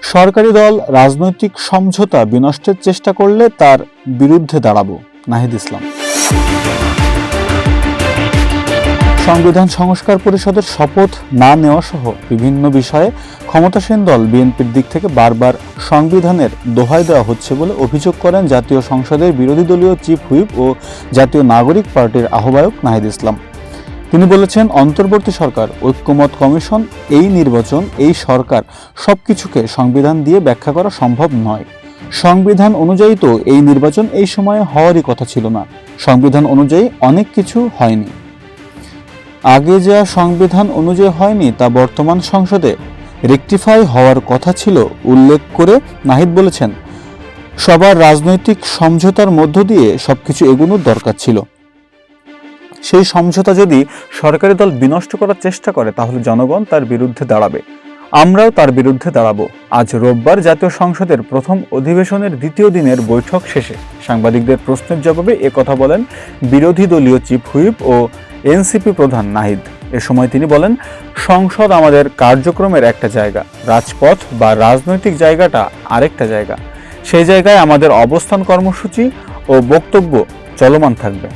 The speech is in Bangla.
সরকারি দল রাজনৈতিক সমঝোতা বিনষ্টের চেষ্টা করলে তার বিরুদ্ধে দাঁড়াবো, নাহিদ ইসলাম। সংবিধান সংস্কার পরিষদের শপথ না নেওয়া সহ বিভিন্ন বিষয়ে ক্ষমতাসীন দল বিএনপির দিক থেকে বারবার সংবিধানের দোহাই দেওয়া হচ্ছে বলে অভিযোগ করেন জাতীয় সংসদের বিরোধী দলীয় চিফ হুইপ ও জাতীয় নাগরিক পার্টির আহ্বায়ক নাহিদ ইসলাম। তিনি বলেছেন, অন্তর্বর্তী সরকার, ঐক্যমত কমিশন, এই নির্বাচন, এই সরকার সবকিছুকে সংবিধান দিয়ে ব্যাখ্যা করা সম্ভব নয়। সংবিধান অনুযায়ী তো এই নির্বাচন এই সময়ে হওয়ারই কথা ছিল না। সংবিধান অনুযায়ী অনেক কিছু হয়নি। আগে যা সংবিধান অনুযায়ী হয়নি তা বর্তমান সংসদে রেকটিফাই হওয়ার কথা ছিল উল্লেখ করে নাহিদ বলেছেন, সবার রাজনৈতিক সমঝোতার মধ্য দিয়ে সবকিছু এগোনোর দরকার ছিল। সেই সমঝোতা যদি সরকারি দল বিনষ্ট করার চেষ্টা করে তাহলে জনগণ তার বিরুদ্ধে দাঁড়াবে, আমরাও তার বিরুদ্ধে দাঁড়াবো। আজ রোববার জাতীয় সংসদের প্রথম অধিবেশনের দ্বিতীয় দিনের বৈঠক শেষে সাংবাদিকদের প্রশ্নের জবাবে একথা বলেন বিরোধী দলীয় চিফ হুইপ ও এনসিপি প্রধান নাহিদ। এ সময় তিনি বলেন, সংসদ আমাদের কার্যক্রমের একটা জায়গা, রাজপথ বা রাজনৈতিক জায়গাটা আরেকটা জায়গা। সেই জায়গায় আমাদের অবস্থান, কর্মসূচি ও বক্তব্য চলমান থাকবে।